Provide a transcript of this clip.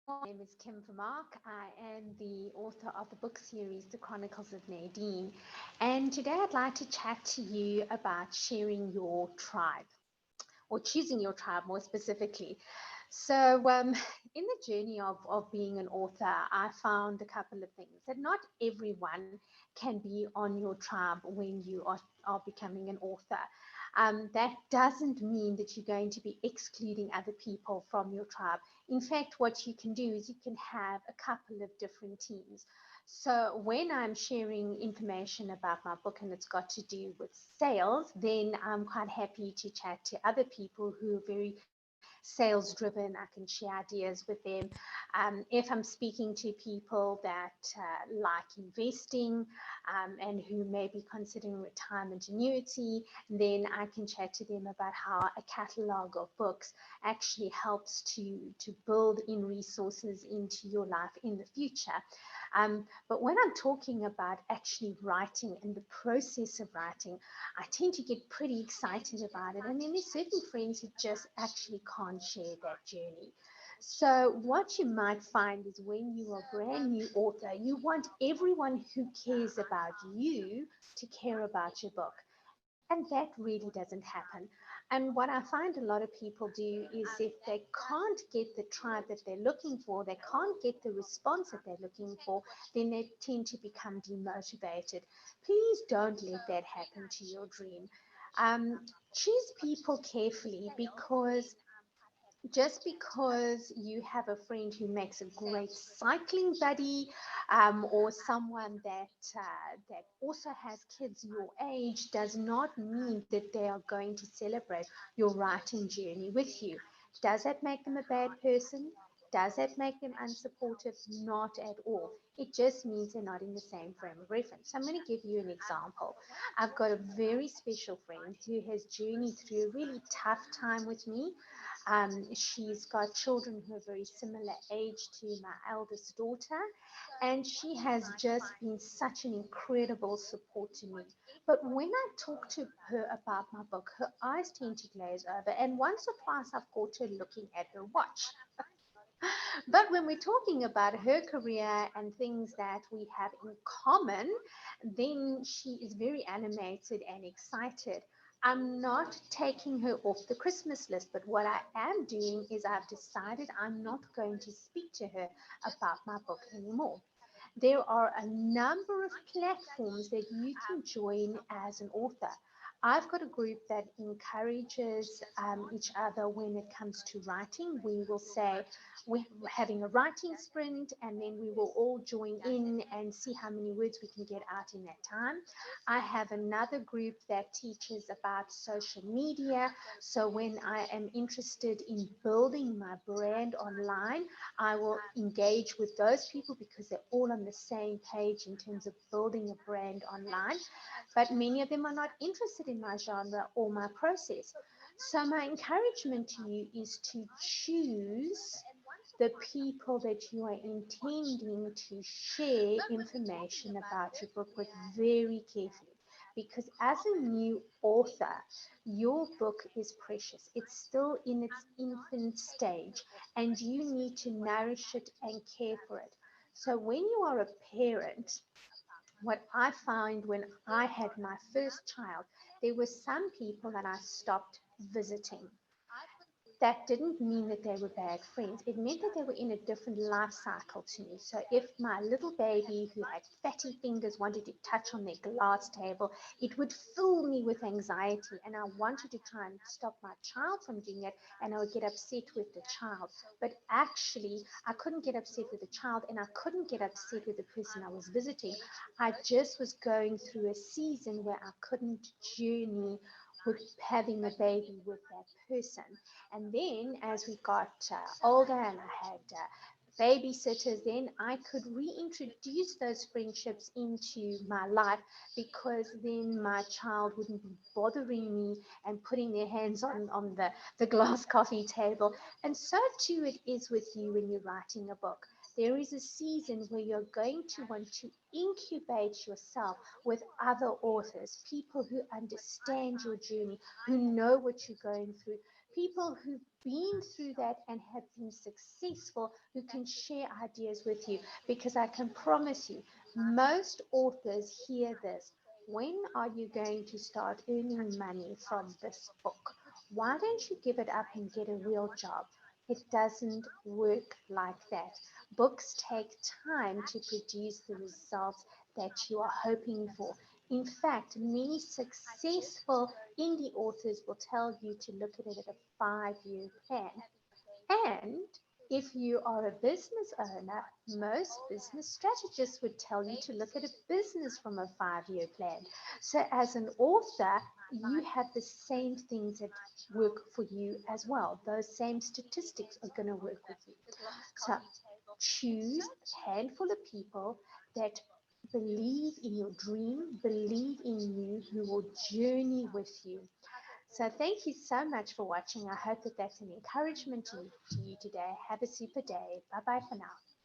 My name is Kim Vermark. I am the author of the book series, The Chronicles of Nadine. And today I'd like to chat to you about sharing your tribe or choosing your tribe more specifically. So, in the journey of being an author, I found a couple of things that not everyone can be on your tribe when you are becoming an author. That doesn't mean that you're going to be excluding other people from your tribe. In fact, what you can do is you can have a couple of different teams. So when I'm sharing information about my book and it's got to do with sales, then I'm quite happy to chat to other people who are very sales driven. I can share ideas with them. If I'm speaking to people that like investing and who may be considering retirement annuity, then I can chat to them about how a catalog of books actually helps to build in resources into your life in the future. But when I'm talking about actually writing and the process of writing, I tend to get pretty excited about it. And then there's certain friends who just actually can't share that journey. So, what you might find is when you are a brand new author, you want everyone who cares about you to care about your book. And that really doesn't happen. And what I find a lot of people do is if they can't get the tribe that they're looking for, they can't get the response that they're looking for, then they tend to become demotivated. Please don't let that happen to your dream. Choose people carefully because just because you have a friend who makes a great cycling buddy, or someone that also has kids your age, does not mean that they are going to celebrate your writing journey with you. Does that make them a bad person? Does that make them unsupportive? Not at all. It just means they're not in the same frame of reference. So I'm going to give you an example. I've got a very special friend who has journeyed through a really tough time with me. She's got children who are very similar age to my eldest daughter, and she has just been such an incredible support to me. But when I talk to her about my book, her eyes tend to glaze over, and once or twice I've caught her looking at her watch. But when we're talking about her career and things that we have in common, then she is very animated and excited. I'm not taking her off the Christmas list, but what I am doing is I've decided I'm not going to speak to her about my book anymore. There are a number of platforms that you can join as an author. I've got a group that encourages each other when it comes to writing. We will say we're having a writing sprint, and then we will all join in and see how many words we can get out in that time. I have another group that teaches about social media. So when I am interested in building my brand online, I will engage with those people because they're all on the same page in terms of building a brand online. But many of them are not interested in my genre or my process. So, my encouragement to you is to choose the people that you are intending to share information about your book with very carefully. Because as a new author, your book is precious. It's still in its infant stage, and you need to nourish it and care for it. So, when you are a parent, what I found when I had my first child, there were some people that I stopped visiting. That didn't mean that they were bad friends. It meant that they were in a different life cycle to me. So if my little baby who had fatty fingers wanted to touch on their glass table, it would fill me with anxiety. And I wanted to try and stop my child from doing it. And I would get upset with the child. But actually, I couldn't get upset with the child and I couldn't get upset with the person I was visiting. I just was going through a season where I couldn't journey with having a baby with that person. And then as we got older and I had babysitters, then I could reintroduce those friendships into my life because then my child wouldn't be bothering me and putting their hands on the glass coffee table. And so too it is with you when you're writing a book. There is a season where you're going to want to incubate yourself with other authors, people who understand your journey, who know what you're going through, people who've been through that and have been successful who can share ideas with you, because I can promise you, most authors hear this. When are you going to start earning money from this book? Why don't you give it up and get a real job? It doesn't work like that. Books take time to produce the results that you are hoping for. In fact, many successful indie authors will tell you to look at it at a 5-year plan. And if you are a business owner, most business strategists would tell you to look at a business from a 5-year plan. So, as an author, you have the same things that work for you as well. Those same statistics are going to work with you. So, choose a handful of people that believe in your dream, believe in you, who will journey with you. So thank you so much for watching. I hope that that's an encouragement to you today. Have a super day. Bye bye for now.